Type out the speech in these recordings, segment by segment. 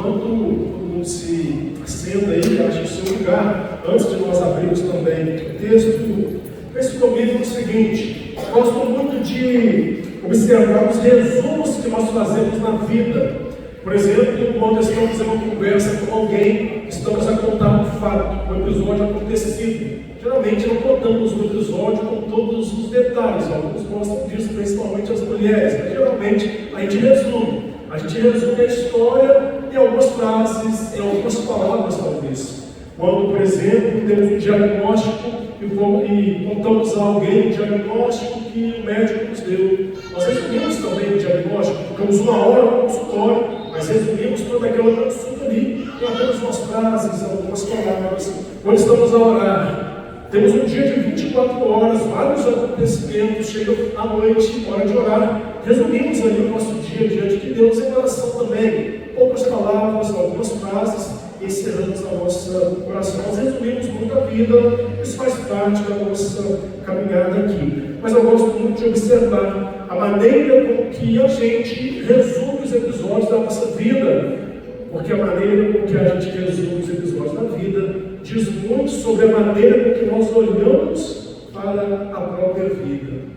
Enquanto todo mundo se assenta aí, acha o seu lugar, antes de nós abrirmos também o texto, pense comigo no seguinte: gosto muito de observar os resumos que nós fazemos na vida. Por exemplo, quando estamos em uma conversa com alguém, estamos a contar um fato, um episódio acontecido. Geralmente não contamos o episódio com todos os detalhes, alguns gostam disso, principalmente as mulheres, mas geralmente a gente resume. A gente resume a história em algumas frases, em algumas palavras, talvez. Quando, por exemplo, temos um diagnóstico e contamos a alguém o diagnóstico que o médico nos deu. Nós resumimos também o diagnóstico, ficamos uma hora no consultório, mas resumimos toda aquela consulta ali em apenas umas frases, algumas palavras. Quando estamos a orar, temos um dia de 24 horas, vários acontecimentos, chega à noite, hora de orar. Resumimos ali o nosso dia diante de Deus em oração também. Poucas palavras, algumas frases, e encerramos a nossa oração. Nós resumimos muito a vida, isso faz parte da nossa caminhada aqui. Mas eu gosto muito de observar a maneira com que a gente resume os episódios da nossa vida, porque a maneira com que a gente resume os episódios da vida diz muito sobre a maneira com que nós olhamos para a própria vida.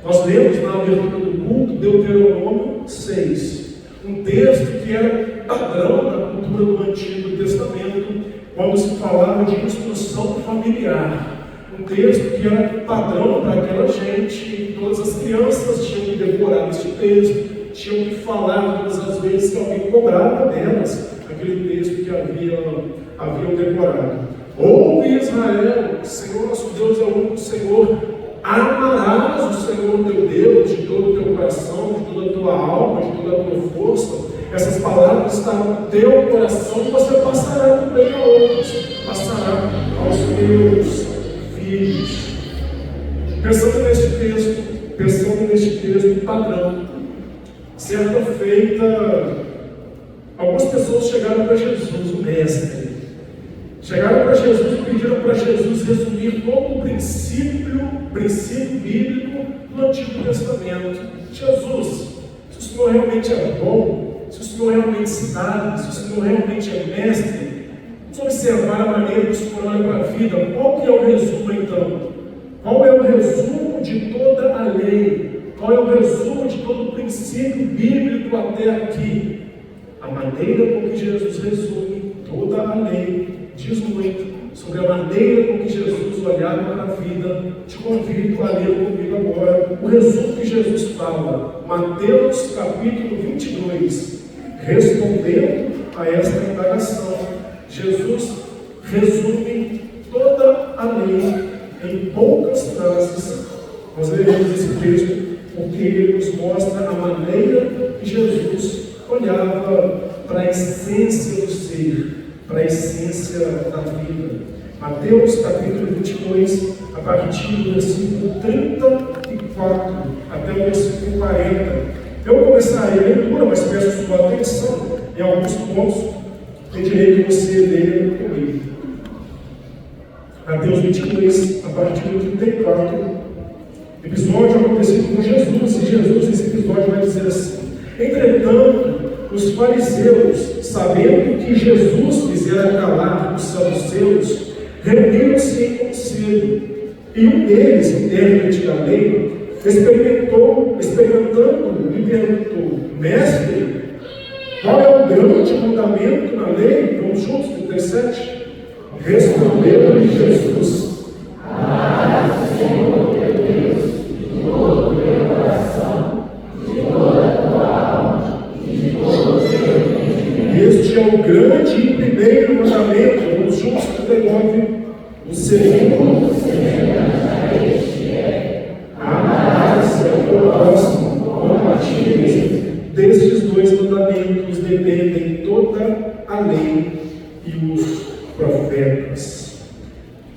Nós lemos na abertura do culto Deuteronômio 6, um texto que era padrão na cultura do Antigo Testamento, quando se falava de instrução familiar. Um texto que era padrão para aquela gente, todas as crianças tinham que decorar esse texto, tinham que falar todas as vezes que alguém cobrava delas aquele texto que haviam decorado. Ouve Israel, o Senhor nosso Deus é o único Senhor. Amarás o Senhor teu Deus de todo o teu coração, de toda a tua alma, de toda a tua força. Essas palavras estarão no teu coração e você passará também a outros, passará aos teus filhos. Pensando neste texto padrão, certa feita, algumas pessoas chegaram para Jesus, o mestre. Chegaram para Jesus e pediram para Jesus resumir todo o princípio bíblico do Antigo Testamento. Jesus, se o Senhor realmente é bom, se o Senhor realmente sabe, se o Senhor realmente é mestre, vamos observar a maneira que o Senhor olha para a vida. Qual que é o resumo então? Qual é o resumo de toda a lei? Qual é o resumo de todo o princípio bíblico até aqui? A maneira com que Jesus resume toda a lei diz muito sobre a maneira com que Jesus olhava para a vida. Te convido a ler comigo agora o resumo que Jesus fala, Mateus capítulo 22, respondendo a esta indagação. Jesus resume toda a lei em poucas frases. Nós leremos esse texto porque ele nos mostra a maneira que Jesus olhava para a essência do ser, para a essência da vida. Mateus capítulo 22, a partir do versículo 34 até o versículo 40. Eu começarei a leitura, mas peço sua atenção em alguns pontos. Pedirei que você leia comigo. Mateus 22, a partir do 34. Episódio acontecido com Jesus, e Jesus, nesse episódio, vai dizer assim: entretanto, os fariseus, sabendo que Jesus fizera calar os saduceus, reuniram-se em conselho, e um deles, intérprete da lei, experimentando, lhe perguntou: mestre, qual é o grande mandamento na lei? Vamos juntos, 37. Respondeu-lhe Jesus: amarás o Senhor teu Deus de todo o teu coração, de toda a tua alma e de todo o teu entendimento. Este é o grande e primeiro mandamento. Vamos juntos, 39. O segundo semelhante a este é: amarás o teu próximo como a ti mesmo. Destes dois mandamentos dependem toda a lei e os profetas.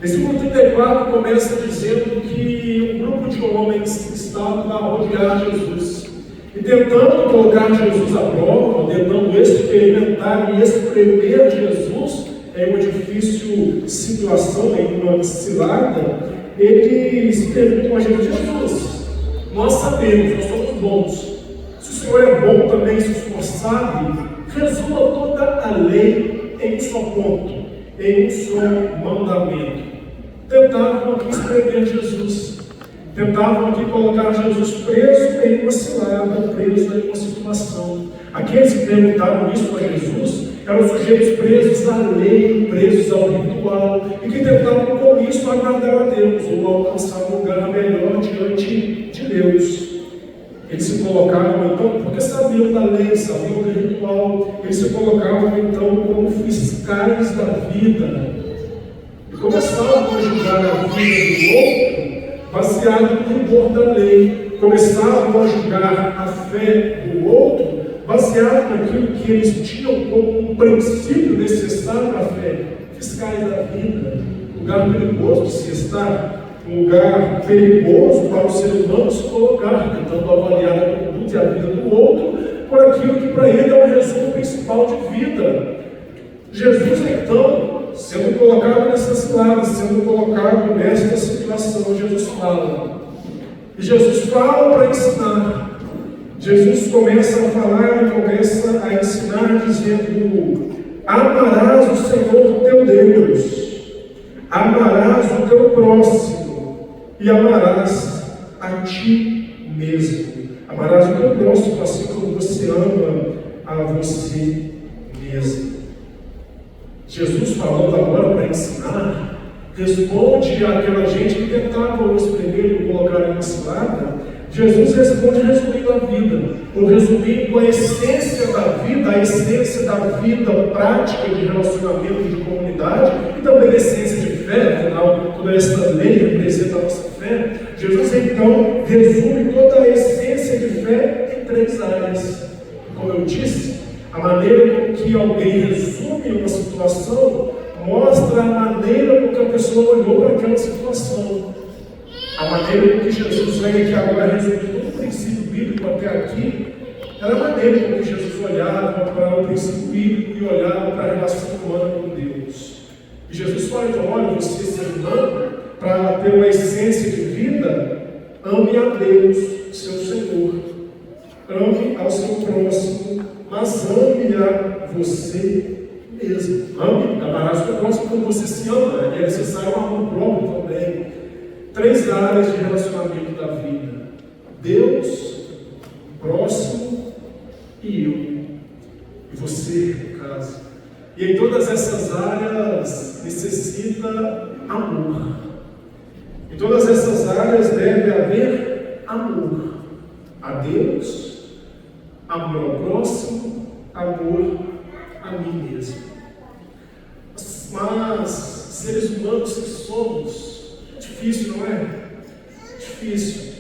Versículo 34 começa dizendo que um grupo de homens estava a rodear Jesus e tentando colocar Jesus à prova, tentando experimentar e espremer Jesus em uma difícil situação, em uma cilada. Eles perguntam a Jesus: nós sabemos, nós somos bons. Se o Senhor é bom também, se o Senhor sabe, Resuma toda a lei em um só ponto, em um só mandamento. Tentavam aqui escrever Jesus. Tentavam aqui colocar Jesus preso em uma cilada, preso em uma situação. Aqueles que perguntaram isso a Jesus eram sujeitos presos à lei, presos ao ritual, e que tentavam com isso agradar a Deus, ou alcançar um lugar melhor diante de Deus. Eles se colocavam então, porque sabiam da lei, sabiam do ritual, eles se colocavam então como fiscais da vida. E começavam a julgar a vida do outro, baseado no rigor da lei. Começavam a julgar a fé do outro, baseado naquilo que eles tinham como um princípio necessário à fé. Fiscais da vida, lugar perigoso de se estar, um lugar perigoso para o ser humano se colocar, tentando avaliar a conduta e a vida do outro por aquilo que para ele é o resumo principal de vida. Jesus, então, sendo colocado nessa cilada, sendo colocado nesta situação, Jesus fala. E Jesus fala para ensinar. Jesus começa a falar e começa a ensinar dizendo: amarás o Senhor teu Deus, amarás o teu próximo e amarás a ti mesmo. Amarás o teu próximo assim como você ama a você mesmo. Jesus falando agora para ensinar, responde àquela gente que tentava o espremer e colocar em uma cilada. Jesus responde resumindo a vida, ou resumindo a essência da vida prática de relacionamento de comunidade e também a essência de fé. Afinal, toda essa lei representa a nossa fé. Jesus então resume toda a essência de fé em 3 áreas. Como eu disse, a maneira com que alguém resume uma situação mostra a maneira com que a pessoa olhou para aquela situação. A maneira com que Jesus vem aqui agora resume todo o princípio bíblico até aqui, era a maneira com que Jesus olhava para o princípio bíblico e olhava para a relação humana com Deus. E Jesus fala, então, olha, você ser humano, para ter uma essência de vida, ame a Deus, seu Senhor. Ame ao seu próximo, mas ame a você mesmo. Ame, amarás o teu próximo como você se ama. É necessário um amor próprio também. 3 áreas de relacionamento da vida: Deus, próximo e eu. E você, no caso. E em todas essas áreas necessita amor. Em todas essas áreas deve haver amor a Deus, amor ao próximo, amor a mim mesmo. Mas seres humanos que somos, difícil, não é? Difícil.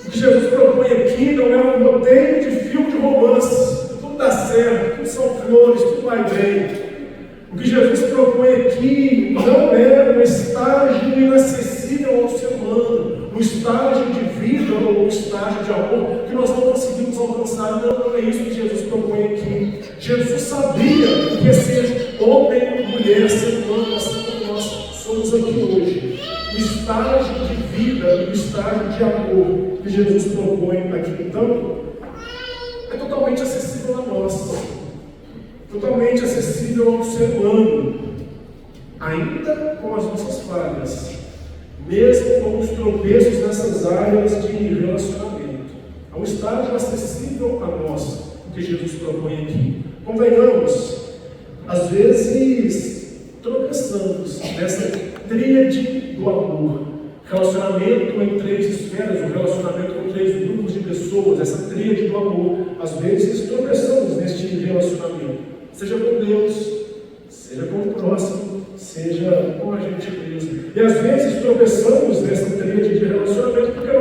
O que Jesus propõe aqui não é um roteiro de filme de romance. Tudo dá certo, tudo são flores, tudo vai bem. O que Jesus propõe aqui não é um estágio inacessível ao ser humano, um estágio de vida ou um estágio de amor que nós não conseguimos alcançar. Não é isso que Jesus propõe aqui. Jesus sabia o que é ser homem, mulher, ser humano, assim como nós somos aqui hoje. O estágio de vida, o estágio de amor que Jesus propõe aqui, então, é totalmente acessível a nós, totalmente acessível ao ser humano, ainda com as nossas falhas, mesmo com os tropeços nessas áreas de relacionamento. É um estágio acessível a nós, o que Jesus propõe aqui. Convenhamos, às vezes tropeçamos nessa tríade do amor, relacionamento em 3 esferas, o relacionamento com 3 grupos de pessoas, essa tríade do amor. Às vezes tropeçamos neste relacionamento, seja com Deus, seja com o próximo, seja com a gente mesmo. E às vezes tropeçamos nessa tríade de relacionamento porque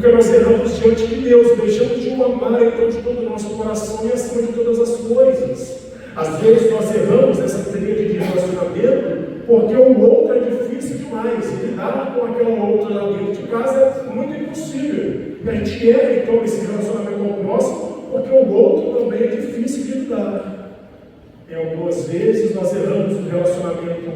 nós erramos diante de Deus, deixamos de o amar então de todo o nosso coração e acima de todas as coisas. Às vezes nós erramos nessa tríade de relacionamento porque o outro é difícil demais, e lidar com aquela outra lá dentro de casa é muito impossível. E a gente erra então nesse relacionamento com o próximo porque o outro também é difícil de lidar. E algumas vezes nós erramos no relacionamento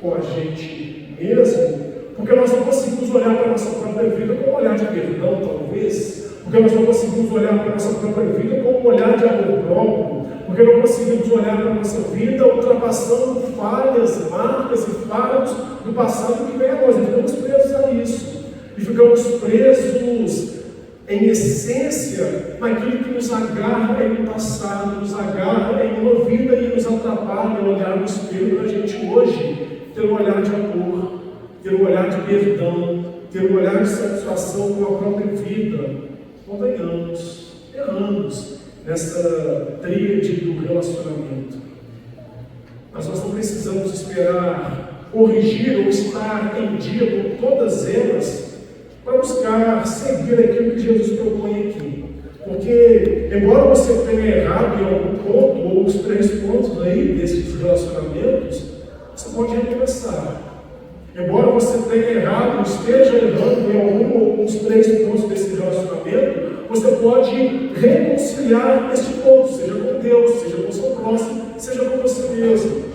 com a gente mesmo porque nós não conseguimos olhar para a nossa própria vida com um olhar de perdão, talvez, porque nós não conseguimos olhar para a nossa própria vida com um olhar de amor próprio, porque não conseguimos olhar para a nossa vida ultrapassando falhas, marcas e fardos do passado que vem a nós. E ficamos presos a isso. E ficamos presos, em essência, naquilo que nos agarra em um passado, nos agarra em uma vida e nos atrapalha a olhar no espelho da gente hoje, ter um olhar de amor, ter um olhar de perdão, ter um olhar de satisfação com a própria vida. Convenhamos, erramos nessa tríade do relacionamento. Mas nós não precisamos esperar corrigir ou estar em dia com todas elas para buscar seguir aquilo que Jesus propõe aqui. Porque, embora você tenha errado em algum ponto, ou os 3 pontos aí desses relacionamentos, você pode recomeçar. Embora você tenha errado, esteja errando em algum ou uns 3 pontos desse relacionamento, você pode reconciliar este ponto, seja com Deus, seja com o seu próximo, seja com você mesmo.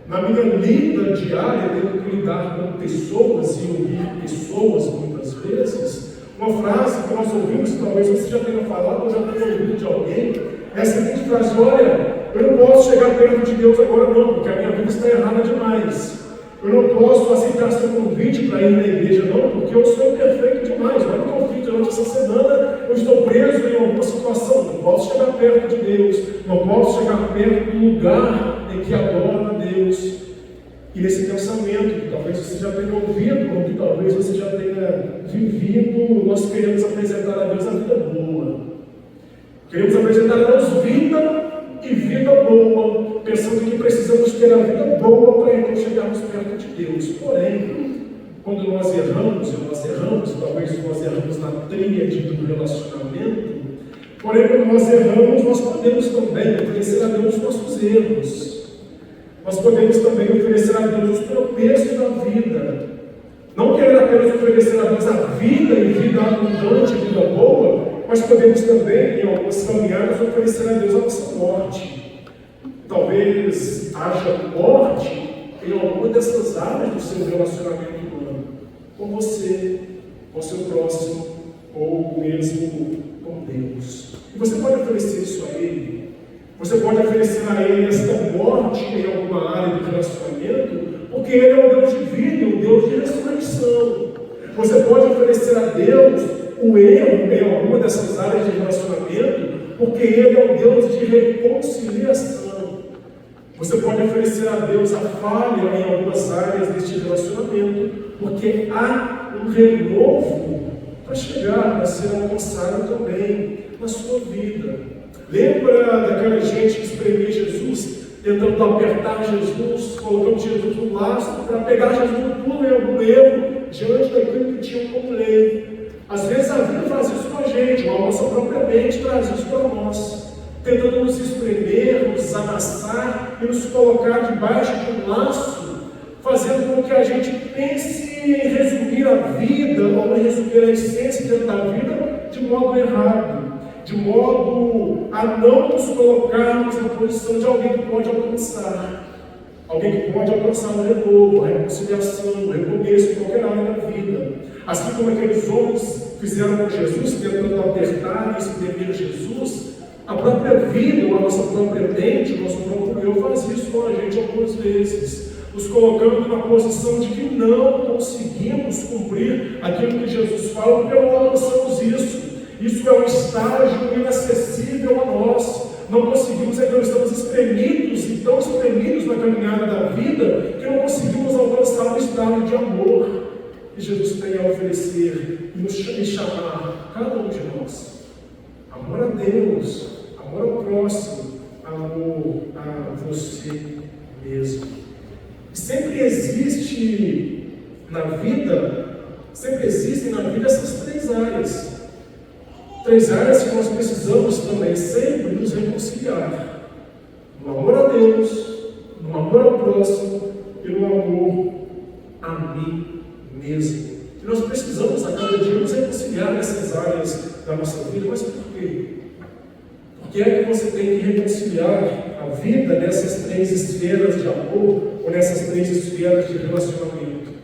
Na minha lida diária, tendo que lidar com pessoas e ouvir pessoas muitas vezes, uma frase que nós ouvimos, talvez você já tenha falado ou já tenha ouvido de alguém, é a seguinte frase: olha, eu não posso chegar perto de Deus agora não, porque a minha vida está errada demais. Eu não posso aceitar seu convite para ir na igreja não, porque eu sou imperfeito demais. Olha o conflito durante essa semana, eu estou preso em alguma situação, não posso chegar perto de Deus, não posso chegar perto do lugar em que adora a Deus. E nesse pensamento, que talvez você já tenha ouvido, ou que talvez você já tenha vivido, nós queremos apresentar a Deus a vida boa. Queremos apresentar a Deus vida e vida boa, pensando que precisamos ter a vida boa para então chegarmos perto de Deus. Porém, quando nós erramos, talvez nós erramos na tríade do relacionamento, porém, quando nós erramos, nós podemos também oferecer a Deus os nossos erros. Nós podemos também oferecer a Deus os tropeços da vida. Não querer apenas oferecer a Deus a vida e vida abundante, vida boa, mas podemos também, em algumas caminhadas, oferecer a Deus a nossa morte. Talvez haja morte em alguma dessas áreas do seu relacionamento humano, com você, com o seu próximo, ou mesmo com Deus. E você pode oferecer isso a Ele. Você pode oferecer a Ele esta morte em alguma área do relacionamento, porque Ele é um Deus de vida, um Deus de ressurreição. Você pode oferecer a Deus o erro em alguma dessas áreas de relacionamento, porque Ele é um Deus de reconciliação. Você pode oferecer a Deus a falha em algumas áreas deste relacionamento, porque há um renovo para chegar, para ser alcançado também na sua vida. Lembra daquela gente que espremia Jesus, tentando apertar Jesus, colocando Jesus no laço, para pegar Jesus no pulo em algum erro, diante daquilo que tinham como lei. Às vezes a vida faz isso com a gente, ou a nossa própria mente traz isso para nós, tentando nos espremer, nos amassar e nos colocar debaixo de um laço, fazendo com que a gente pense em resumir a vida, ou em resumir a essência da vida de modo errado, de modo a não nos colocarmos na posição de alguém que pode alcançar. Alguém que pode alcançar um renovo, a reconciliação, o recomeço em qualquer área da vida. Assim como aqueles homens fizeram com Jesus, tentando apertar e espremer Jesus, a própria vida, ou a nossa própria mente, o nosso próprio eu faz isso com a gente algumas vezes, nos colocando na posição de que não conseguimos cumprir aquilo que Jesus fala, porque não alcançamos isso. Isso é um estágio inacessível a nós. Não conseguimos, então estamos espremidos e tão espremidos na caminhada da vida que não conseguimos alcançar o estado de amor que Jesus tem a oferecer e nos chamar, cada um de nós. Amor a Deus, amor ao próximo, amor a você mesmo. E sempre existem na vida essas 3 áreas. 3 áreas que nós precisamos também sempre nos reconciliar: no amor a Deus, no amor ao próximo e no amor a mim mesmo. E nós precisamos a cada dia nos reconciliar nessas áreas da nossa vida. Mas por quê? Por que é que você tem que reconciliar a vida nessas 3 esferas de amor ou nessas 3 esferas de relacionamento?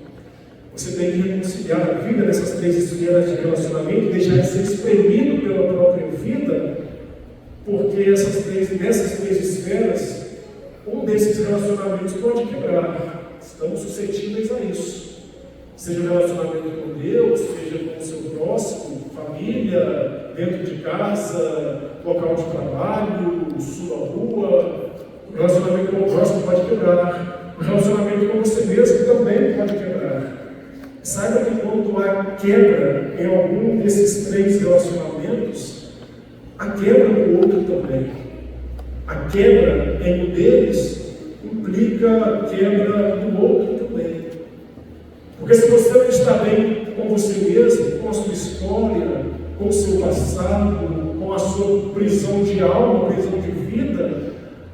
Você tem que reconciliar a vida nessas 3 esferas de relacionamento, deixar de ser espremido pela própria vida, porque nessas três esferas, um desses relacionamentos pode quebrar. Estamos suscetíveis a isso. Seja o relacionamento com Deus, seja com o seu próximo, família, dentro de casa, local de trabalho, sua rua. O relacionamento com o próximo pode quebrar. O relacionamento com você mesmo também pode quebrar. Saiba que quando há quebra em algum desses 3 relacionamentos, há quebra no outro também. A quebra em um deles implica quebra no outro também. Porque se você não está bem com você mesmo, com a sua história, com o seu passado, com a sua prisão de alma, prisão de vida,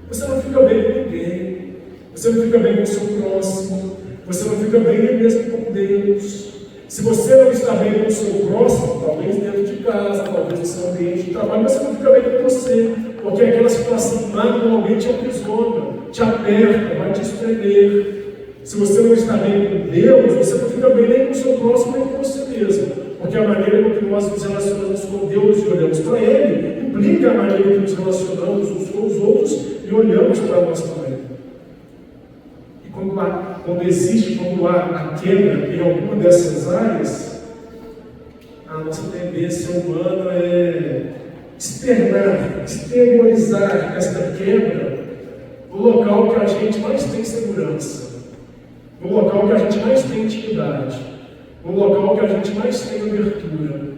você não fica bem com ninguém. Você não fica bem com o seu próximo. Você não fica bem nem mesmo com Deus. Se você não está bem com o seu próximo, talvez dentro de casa, talvez no seu ambiente de trabalho, você não fica bem com você, porque aquela situação normalmente te aprisiona, te aperta, vai te espremer. Se você não está bem com Deus, você não fica bem nem com o seu próximo, nem com você mesmo, porque a maneira com que nós nos relacionamos com Deus e olhamos para Ele implica a maneira que nos relacionamos uns com os outros e olhamos para nós também. Quando há a quebra em alguma dessas áreas, a nossa tendência humana é exteriorizar esta quebra no local que a gente mais tem segurança, no local que a gente mais tem intimidade, no local que a gente mais tem abertura.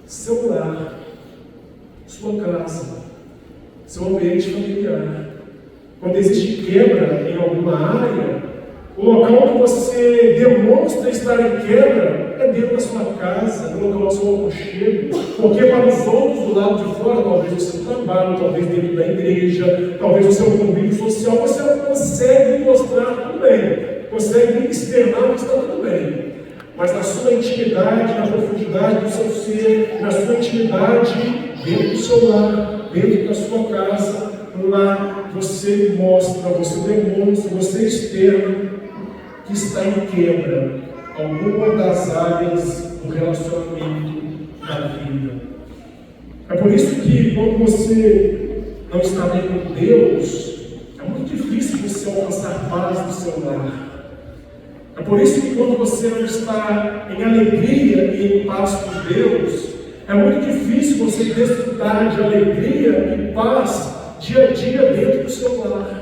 Seu lar, sua casa, seu ambiente familiar. Quando existe quebra em alguma área, o local que você demonstra estar em quebra é dentro da sua casa, no local do seu aconchego, porque para os outros do lado de fora, talvez o seu trabalho, talvez dentro da igreja, talvez o seu convívio social, você não consegue mostrar tudo bem, consegue externar que está tudo bem. Mas na sua intimidade, na profundidade do seu ser, na sua intimidade, dentro do seu lar, dentro da sua casa, lá você mostra, você demonstra, você externa que está em quebra alguma das áreas do relacionamento da vida. É por isso que quando você não está bem com Deus, é muito difícil você alcançar paz no seu lar. É por isso que quando você não está em alegria e em paz com Deus, é muito difícil você desfrutar de alegria e paz dia a dia dentro do seu lar.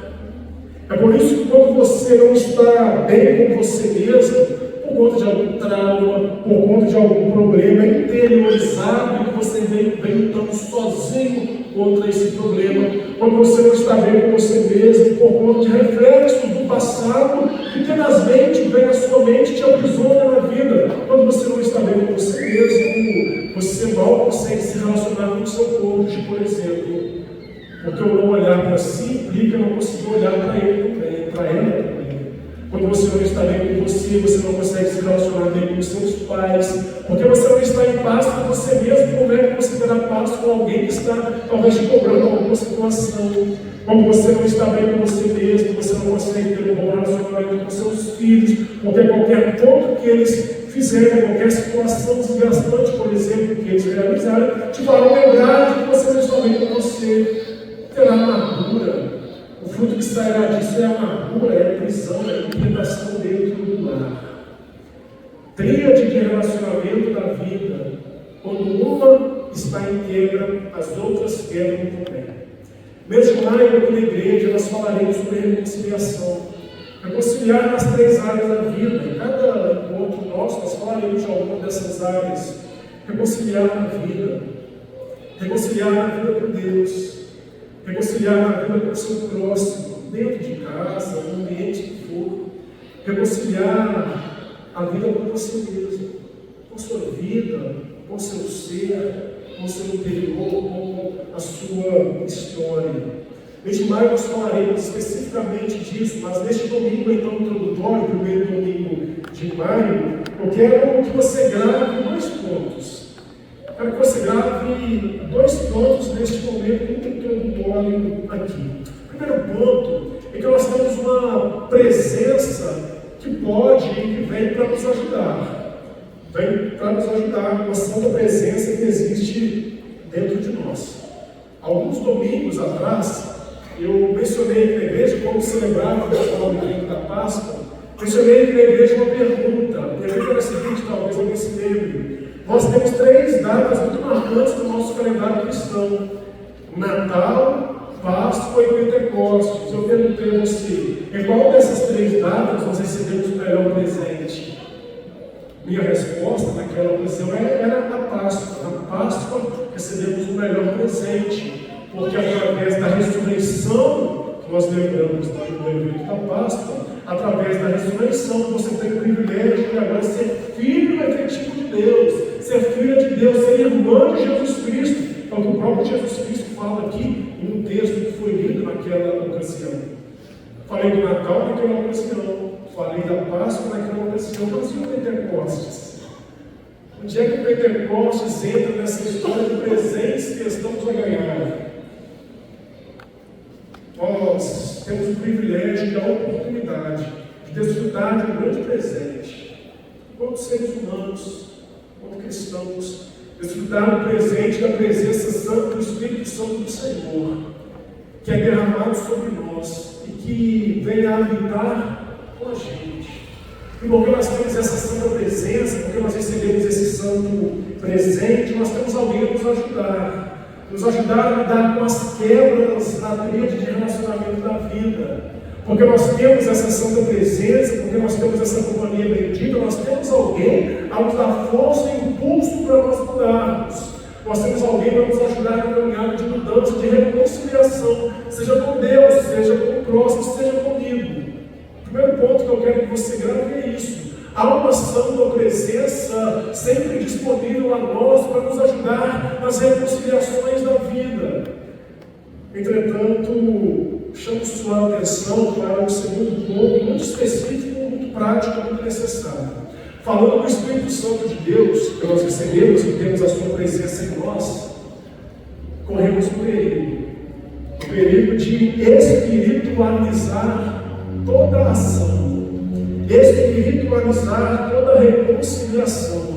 É por isso que quando você não está bem com você mesmo, por conta de algum trauma, por conta de algum problema interiorizado, que você vem lutando sozinho contra esse problema, quando você não está bem com você mesmo, por conta de reflexos do passado, que tenazmente vem à sua mente e te aprisiona na vida. Quando você não está bem com você mesmo, você mal consegue se relacionar com o seu cônjuge, por exemplo. Porque o não olhar para si implica não conseguir olhar para ele também, para ela também. Quando você não está bem com você não consegue se relacionar bem com os seus pais, porque você não está em paz com você mesmo. Como é que você terá paz com alguém que está talvez te cobrando alguma situação? Quando você não está bem com você mesmo, você não consegue ter um bom relacionamento com seus filhos, porque qualquer ponto que eles fizerem, qualquer situação desgastante, por exemplo, que eles realizarem, te farão lembrar de que você não está bem com você. Terá amargura. O fruto que sairá disso é amargura, é prisão, é inquietação dentro do lar. Tríade de relacionamento da vida. Quando uma está em quebra, as outras quebram também. Mês de maio, aqui na igreja, nós falaremos sobre reconciliação. Reconciliar nas 3 áreas da vida. Em cada encontro nosso, nós falaremos de alguma dessas áreas. Reconciliar na vida. Reconciliar na vida com Deus. Reconciliar na vida com o seu próximo, dentro de casa, no ambiente que for. Reconciliar a vida com você mesmo, com sua vida, com seu ser, com seu interior, com a sua história. Neste maio nós falaremos especificamente disso, mas neste domingo então introdutório, primeiro domingo de maio, eu quero que você grave 2 pontos. Quero que você grave 2 pontos neste momento introdutório aqui. O primeiro ponto é que nós temos uma presença que que pode e que vem para nos ajudar. Vem para nos ajudar com a santa presença que existe dentro de nós. Alguns domingos atrás, eu mencionei aqui na igreja, como celebrava o momento da Páscoa, mencionei aqui na igreja uma pergunta. A pergunta era a seguinte, talvez alguém se lembre. Nós temos 3 datas muito marcantes no nosso calendário cristão: Natal, Páscoa e Pentecostes. Eu perguntei a você, em qual dessas 3 datas nós recebemos o melhor presente? Minha resposta naquela ocasião era a Páscoa. Na Páscoa recebemos o melhor presente, porque através da ressurreição, que nós lembramos no evento da Páscoa, através da ressurreição você tem o privilégio de agora ser filho efetivo de Deus, ser filha de Deus, ser irmã de Jesus Cristo. É o que o próprio Jesus Cristo fala aqui em um texto que foi lido naquela ocasião. Falei do Natal naquela ocasião, falei da Páscoa naquela ocasião, mas e o Pentecostes? Onde é que o Pentecostes entra nessa história de presentes que estamos a ganhar? Nós temos o privilégio e a oportunidade de desfrutar de um grande presente, como seres humanos, como cristãos, desfrutar do presente da presença santa do Espírito Santo do Senhor, que é derramado sobre nós e que vem a habitar com a gente. E porque nós temos essa santa presença, porque nós recebemos esse santo presente, nós temos alguém a nos ajudar a lidar com as quebras na tríade de relacionamento da vida. Porque nós temos essa santa presença, porque nós temos essa companhia bendita, nós temos alguém a nos dar força e impulso para nós mudarmos. Nós temos alguém para nos ajudar na caminhada de mudança, de reconciliação, seja com Deus, seja com o próximo, seja comigo. O primeiro ponto que eu quero que você grave é isso. Há uma ação da presença sempre disponível a nós para nos ajudar nas reconciliações da vida. Entretanto, chamo sua atenção para um segundo ponto, muito específico, muito prático, muito necessário. Falando do Espírito Santo de Deus, que nós recebemos e temos a sua presença em nós, corremos um perigo de espiritualizar toda a ação, espiritualizar toda a reconciliação.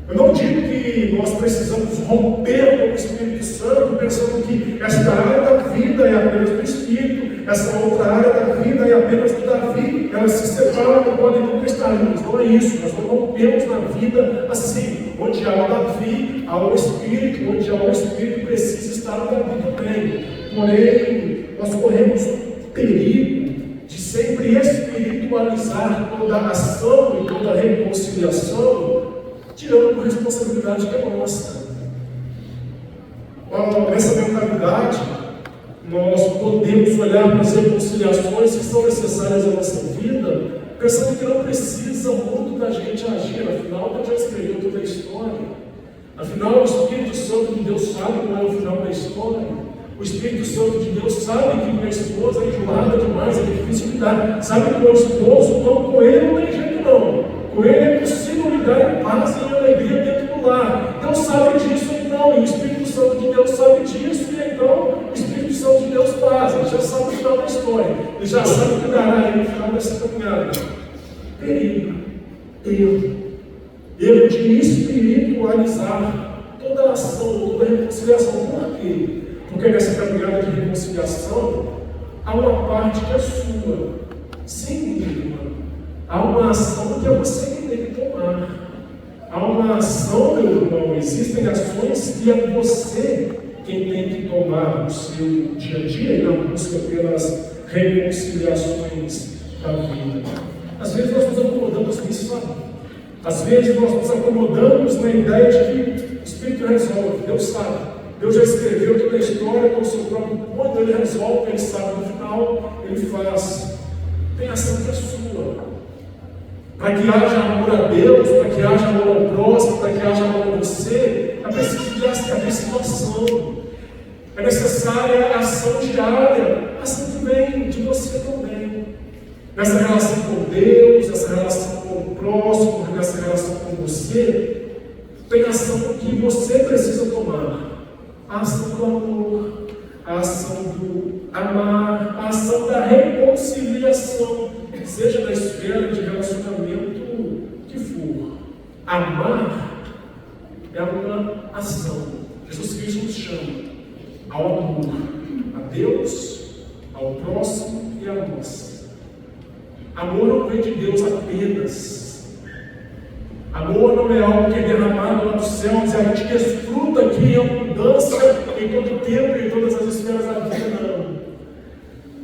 Eu não digo que nós precisamos romper com o Espírito Santo pensando que esta área da vida é apenas do Espírito, essa outra área da vida é apenas do Davi, elas se separam, não podem nunca estar juntas. Não é isso, nós não rompemos na vida assim. Onde há o Davi, há o Espírito, onde há o Espírito precisa estar o Davi também. Porém, nós corremos o perigo de sempre espiritualizar toda a ação e toda a reconciliação, tirando a responsabilidade que é nossa. Nessa mentalidade, nós podemos olhar para as reconciliações que são necessárias à nossa vida, pensando que não precisa muito da gente agir, afinal, Deus já escreveu toda a história. Afinal, o Espírito Santo de Deus sabe qual é o final da história. O Espírito Santo de Deus sabe que minha esposa é enjoada demais, é difícil lidar. Sabe que meu esposo, então, com ele não tem jeito não. Com ele é possível lidar em paz e em alegria dentro do lar. Deus sabe disso então, e o Espírito Santo de Deus sabe disso, e então o Espírito Santo de Deus faz. Ele já sabe o final da história. Ele já sabe o que dará no final dessa caminhada. Perigo. Erro de espiritualizar toda a ação, toda a reconciliação. Por quê? Porque nessa caminhada de reconciliação há uma parte que é sua. Sim, irmã. Há uma ação que é você que tem que tomar. Há uma ação, meu irmão, existem ações que é você quem tem que tomar no seu dia a dia e na busca pelas reconciliações da vida. Às vezes nós nos acomodamos nisso, sabe? Às vezes nós nos acomodamos na ideia de que o Espírito resolve, Deus sabe. Deus já escreveu toda a história com o seu próprio ponto, ele resolve, ele sabe no final, ele faz. Tem ação que é sua. Para que haja amor a Deus, para que haja amor ao próximo, para que haja amor a você, é preciso de ação. É necessária a ação diária, a ação que vem de você também. Nessa relação com Deus, nessa relação com o próximo, nessa relação com você, tem ação que você precisa tomar. A ação do amor, a ação do amar, a ação da reconciliação. seja na esfera de relacionamento que for. Amar é uma ação. Jesus Cristo nos chama ao amor a Deus, ao próximo e a nós. Amor não vem de Deus apenas. Amor não é algo que é derramado lá dos céus e a gente desfruta aqui em abundância em todo tempo e em todas as esferas da vida, não.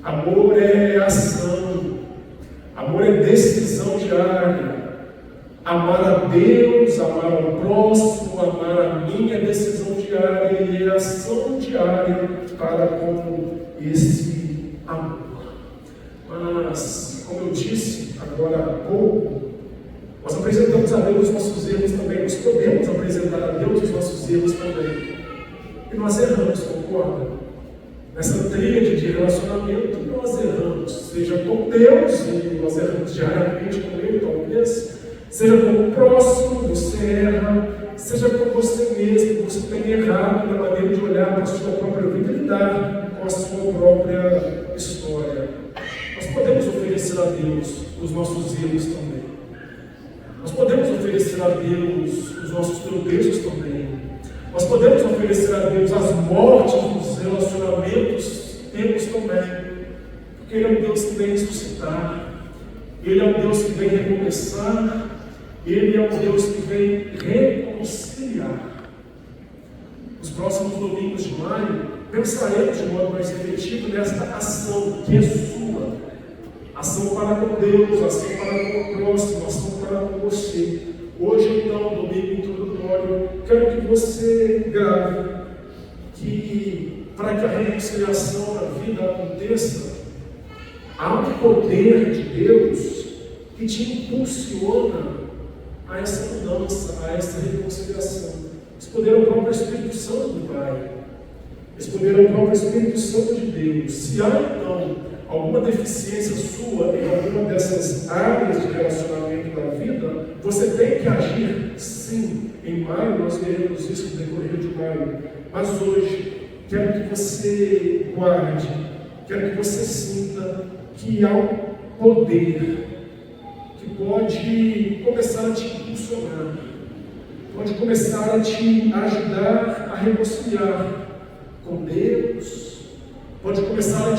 Amor é ação. Amor é decisão diária. Amar a Deus, amar ao próximo, amar a mim é decisão diária e é ação diária para com esse amor. Mas, como eu disse agora há pouco, nós apresentamos a Deus os nossos erros também. Nós podemos apresentar a Deus os nossos erros também. E nós erramos, concorda? Nessa tríade de relacionamento, nós erramos. Seja com Deus, e nós erramos diariamente com Ele, talvez. Seja com o próximo, você erra. Seja com você mesmo, você tem errado na maneira de olhar para a sua própria vida e lidar com a sua própria história. Nós podemos oferecer a Deus os nossos erros também. Nós podemos oferecer a Deus os nossos tropeços também. Nós podemos oferecer a Deus as mortes dos relacionamentos, temos também. Porque Ele é um Deus que vem ressuscitar. Ele é um Deus que vem recomeçar. Ele é um Deus que vem reconciliar. Nos próximos domingos de maio, pensaremos de modo mais efetivo nesta ação que é sua. Ação para com Deus, ação para com o próximo, ação para com você. Hoje, então, domingo introdutório, quero que você grave que, para que a reconciliação na vida aconteça, há um poder de Deus que te impulsiona a essa mudança, a essa reconciliação. Esse poder é o próprio Espírito Santo do Pai. Esse poder é o próprio Espírito Santo de Deus. Se há, então, alguma deficiência sua em alguma dessas áreas de relacionamento da vida, você tem que agir, sim. Em maio, nós veremos isso no decorrer de maio. Mas hoje, quero que você guarde, quero que você sinta que há um poder que pode começar a te impulsionar, pode começar a te ajudar a reconciliar com Deus, pode começar a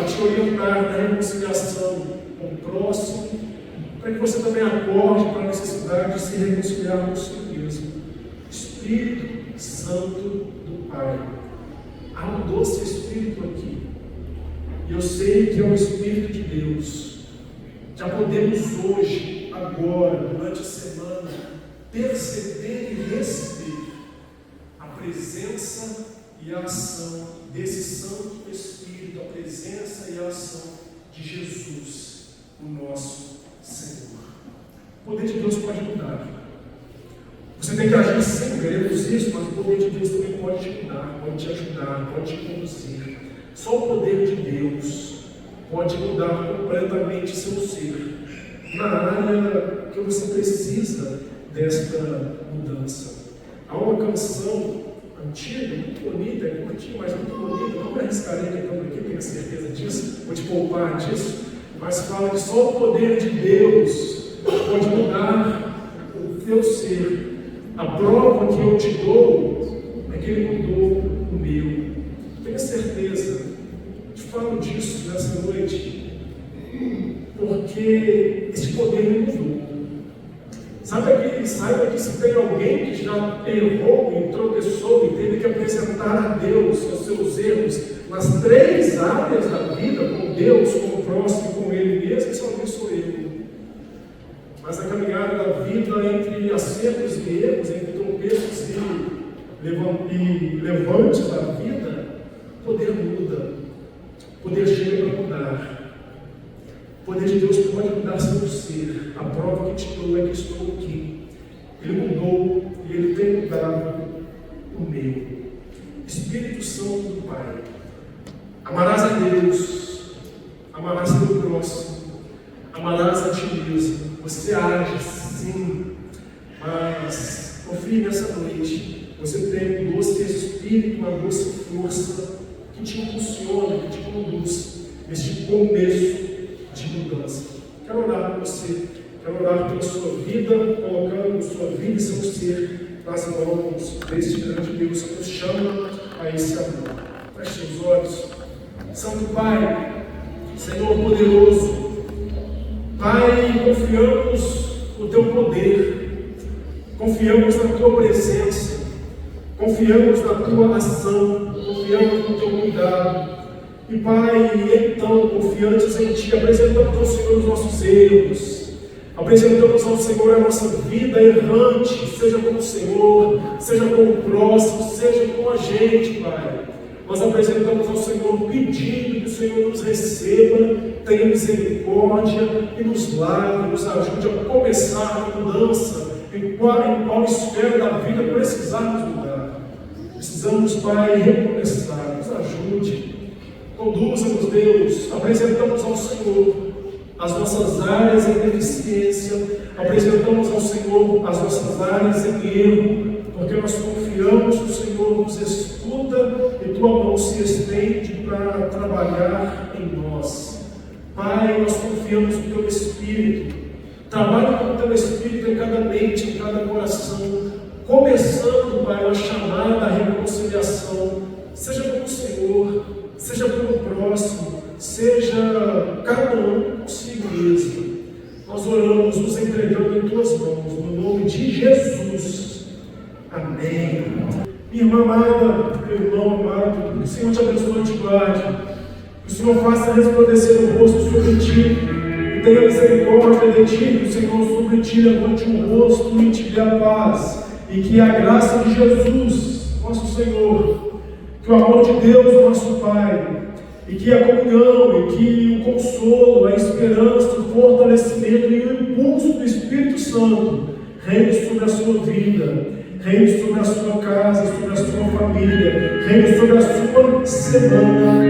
te orientar na reconciliação com o próximo, para que você também acorde para a necessidade de se reconciliar com si mesmo. Espírito Santo do Pai. Há um doce Espírito aqui. E eu sei que é o Espírito de Deus. Já podemos hoje, agora, durante a semana, perceber e receber a presença e a ação desse Santo Espírito, a presença e a ação de Jesus, o nosso Senhor. O poder de Deus pode mudar. Você tem que agir sim, veremos isso, mas o poder de Deus também pode te mudar, pode te ajudar, pode te conduzir. Só o poder de Deus pode mudar completamente seu ser, na área que você precisa desta mudança. Há uma canção antiga, muito bonita, é curtinha, mas muito bonita, não me arriscarei cantando aqui, tenho certeza disso, vou te poupar disso, mas fala que só o poder de Deus pode mudar o teu ser. A prova que eu te dou é que Ele mudou o meu. Tenha certeza, te falo disso nessa noite, porque esse poder me mudou. Saiba que se tem alguém que já errou e tropeçou e teve que apresentar a Deus os seus erros nas 3 áreas da vida, com Deus, com o próximo, com Ele mesmo, só alguém sou eu. Mas a caminhada da vida entre acertos e erros, entre tropeços e levantes da vida, o poder muda. O poder chega para mudar. O poder de Deus pode mudar seu ser. A prova que te dou é que estou aqui. Ele mudou e Ele tem mudado o meu. Espírito Santo do Pai. Amarás a Deus, amarás teu próximo, amarás a ti mesmo. Você age sim, mas confie nessa noite. Você tem um doce Espírito, uma doce força que te impulsiona, que te conduz. neste começo de mudança. Quero orar por você, quero orar pela sua vida, colocando sua vida e seu ser nas mãos deste grande Deus que nos chama a esse amor. Feche os olhos. Santo Pai, Senhor poderoso, Pai, confiamos no Teu poder, confiamos na Tua presença, confiamos na Tua ação, confiamos no Teu cuidado. E Pai, então, confiantes em Ti, apresentamos ao Senhor os nossos erros, apresentamos ao Senhor a nossa vida errante, seja com o Senhor, seja com o próximo, seja com a gente, Pai. Nós apresentamos ao Senhor pedindo que o Senhor nos receba, tenha misericórdia e nos lave, nos ajude a começar a mudança em qual esfera da vida precisarmos mudar. Precisamos, Pai, recomeçar, nos ajude. Conduza-nos, Deus, apresentamos ao Senhor as nossas áreas em deficiência, apresentamos ao Senhor as nossas áreas em erro, porque nós confiamos que o Senhor nos escuta e Tua mão se estende para trabalhar em nós. Pai, nós confiamos no Teu Espírito, trabalha com o Teu Espírito em cada mente, em cada coração, começando, Pai, a chamada à reconciliação, seja com o Senhor, seja pelo próximo, seja cada um consigo mesmo. Nós oramos, nos entregando em Tuas mãos, no nome de Jesus. Amém. Minha irmã amada, meu irmão amado, que o Senhor te abençoe e te guarde, que o Senhor faça resplandecer o rosto sobre ti, e tenha misericórdia de ti, que o Senhor sobre ti levante o rosto e te dê a paz, e que a graça de Jesus, nosso Senhor, que o amor de Deus, nosso Pai, e que a comunhão, e que o consolo, a esperança, o fortalecimento e o impulso do Espírito Santo reine sobre a sua vida, reine sobre a sua casa, sobre a sua família, reine sobre a sua semana,